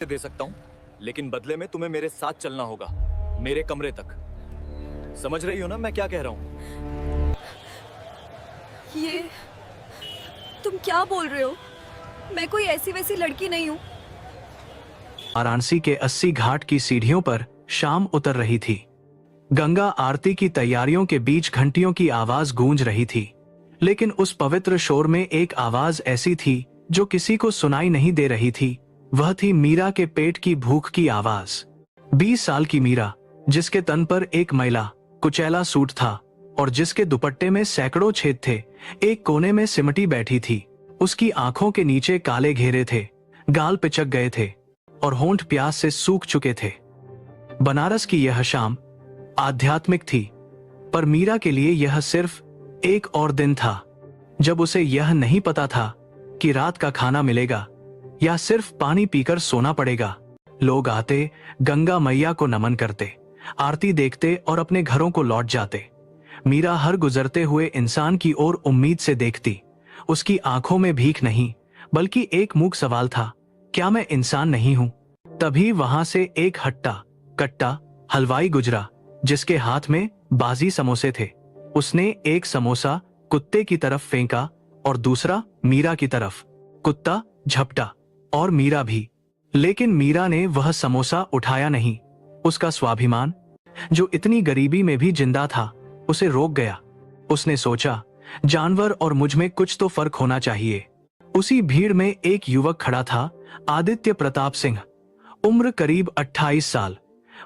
दे सकता हूँ, लेकिन बदले में तुम्हें मेरे साथ चलना होगा, मेरे कमरे तक। समझ रही हो ना मैं क्या कह रहा हूँ? ये तुम क्या बोल रहे हो? मैं कोई ऐसी वैसी लड़की नहीं हूँ। वाराणसी के 80 घाट की सीढ़ियों पर शाम उतर रही थी। गंगा आरती की तैयारियों के बीच घंटियों की आवाज गूंज रही थी, लेकिन उस पवित्र शोर में एक आवाज ऐसी थी जो किसी को सुनाई नहीं दे रही थी। वह थी मीरा के पेट की भूख की आवाज। 20 साल की मीरा, जिसके तन पर एक मैला कुचैला सूट था और जिसके दुपट्टे में सैकड़ों छेद थे, एक कोने में सिमटी बैठी थी। उसकी आंखों के नीचे काले घेरे थे, गाल पिचक गए थे और होंठ प्यास से सूख चुके थे। बनारस की यह शाम आध्यात्मिक थी, पर मीरा के लिए यह सिर्फ एक और दिन था, जब उसे यह नहीं पता था कि रात का खाना मिलेगा या सिर्फ पानी पीकर सोना पड़ेगा। लोग आते, गंगा मैया को नमन करते, आरती देखते और अपने घरों को लौट जाते। मीरा हर गुजरते हुए इंसान की ओर उम्मीद से देखती। उसकी आंखों में भीख नहीं, बल्कि एक मूक सवाल था, क्या मैं इंसान नहीं हूं? तभी वहां से एक हट्टा कट्टा हलवाई गुजरा, जिसके हाथ में बाजी समोसे थे। उसने एक समोसा कुत्ते की तरफ फेंका और दूसरा मीरा की तरफ। कुत्ता झपटा और मीरा भी, लेकिन मीरा ने वह समोसा उठाया नहीं। उसका स्वाभिमान, जो इतनी गरीबी में भी जिंदा था, उसे रोक गया। उसने सोचा, जानवर और मुझ में कुछ तो फर्क होना चाहिए। उसी भीड़ में एक युवक खड़ा था, आदित्य प्रताप सिंह, उम्र करीब 28 साल।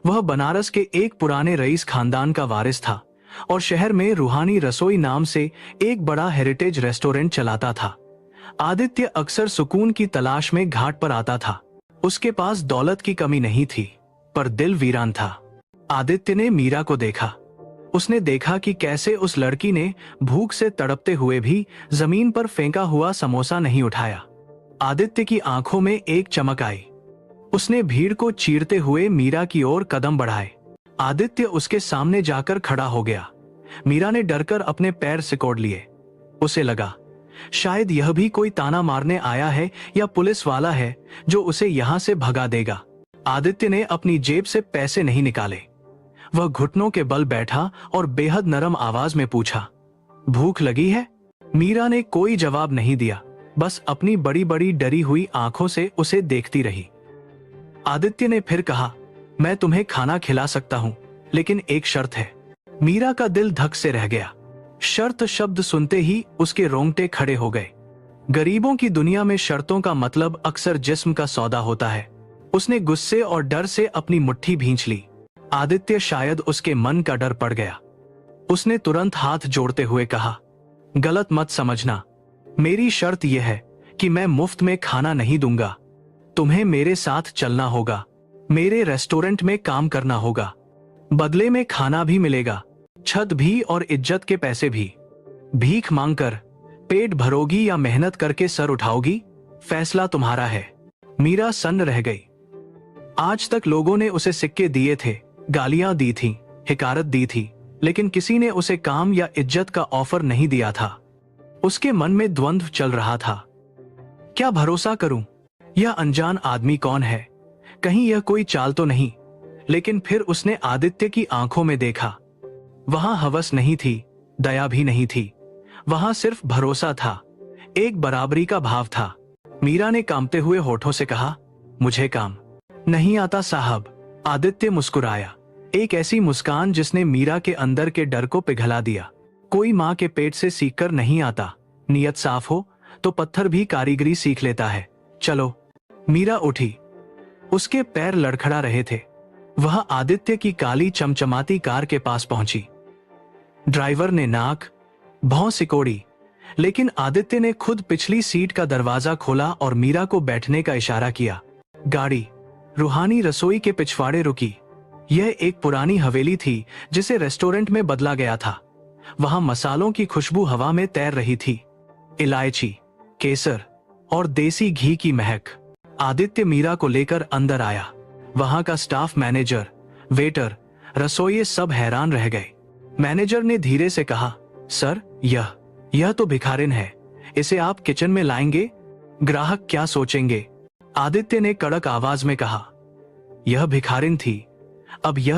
वह बनारस के एक पुराने रईस खानदान का वारिस था और शहर में रूहानी रसोई नाम से एक बड़ा हेरिटेज रेस्टोरेंट चलाता था। आदित्य अक्सर सुकून की तलाश में घाट पर आता था। उसके पास दौलत की कमी नहीं थी, पर दिल वीरान था। आदित्य ने मीरा को देखा। उसने देखा कि कैसे उस लड़की ने भूख से तड़पते हुए भी जमीन पर फेंका हुआ समोसा नहीं उठाया। आदित्य की आंखों में एक चमक आई। उसने भीड़ को चीरते हुए मीरा की ओर कदम बढ़ाए। आदित्य उसके सामने जाकर खड़ा हो गया। मीरा ने डरकर अपने पैर सिकोड़ लिए। उसे लगा, शायद यह भी कोई ताना मारने आया है या पुलिस वाला है जो उसे यहां से भगा देगा। आदित्य ने अपनी जेब से पैसे नहीं निकाले। वह घुटनों के बल बैठा और बेहद नरम आवाज में पूछा, भूख लगी है? मीरा ने कोई जवाब नहीं दिया, बस अपनी बड़ी बड़ी डरी हुई आंखों से उसे देखती रही। आदित्य ने फिर कहा, मैं तुम्हें खाना खिला सकता हूं, लेकिन एक शर्त है। मीरा का दिल धक से रह गया। शर्त शब्द सुनते ही उसके रोंगटे खड़े हो गए। गरीबों की दुनिया में शर्तों का मतलब अक्सर जिस्म का सौदा होता है। उसने गुस्से और डर से अपनी मुट्ठी भींच ली। आदित्य शायद उसके मन का डर पड़ गया। उसने तुरंत हाथ जोड़ते हुए कहा, गलत मत समझना, मेरी शर्त यह है कि मैं मुफ्त में खाना नहीं दूंगा। तुम्हें मेरे साथ चलना होगा, मेरे रेस्टोरेंट में काम करना होगा। बदले में खाना भी मिलेगा, छत भी और इज्जत के पैसे भी। भीख मांगकर पेट भरोगी या मेहनत करके सर उठाओगी, फैसला तुम्हारा है। मीरा सन्न रह गई। आज तक लोगों ने उसे सिक्के दिए थे, गालियां दी थी, हिकारत दी थी, लेकिन किसी ने उसे काम या इज्जत का ऑफर नहीं दिया था। उसके मन में द्वंद्व चल रहा था। क्या भरोसा करूं? यह अनजान आदमी कौन है? कहीं यह कोई चाल तो नहीं? लेकिन फिर उसने आदित्य की आंखों में देखा। वहां हवस नहीं थी, दया भी नहीं थी। वहां सिर्फ भरोसा था, एक बराबरी का भाव था। मीरा ने कांपते हुए होठों से कहा, मुझे काम नहीं आता साहब। आदित्य मुस्कुराया, एक ऐसी मुस्कान जिसने मीरा के अंदर के डर को पिघला दिया। कोई माँ के पेट से सीखकर नहीं आता, नियत साफ हो तो पत्थर भी कारीगरी सीख लेता है। चलो। मीरा उठी। उसके पैर लड़खड़ा रहे थे। वह आदित्य की काली चमचमाती कार के पास पहुंची। ड्राइवर ने नाक भौं सिकोड़ी, लेकिन आदित्य ने खुद पिछली सीट का दरवाजा खोला और मीरा को बैठने का इशारा किया। गाड़ी रूहानी रसोई के पिछवाड़े रुकी। यह एक पुरानी हवेली थी जिसे रेस्टोरेंट में बदला गया था। वहां मसालों की खुशबू हवा में तैर रही थी, इलायची, केसर और देसी घी की महक। आदित्य मीरा को लेकर अंदर आया। वहां का स्टाफ, मैनेजर, वेटर, रसोइये सब हैरान रह गए। मैनेजर ने धीरे से कहा, सर, यह तो भिखारिन है, इसे आप किचन में लाएंगे? ग्राहक क्या सोचेंगे? आदित्य ने कड़क आवाज में कहा। यह भिखारिन थी। अब यह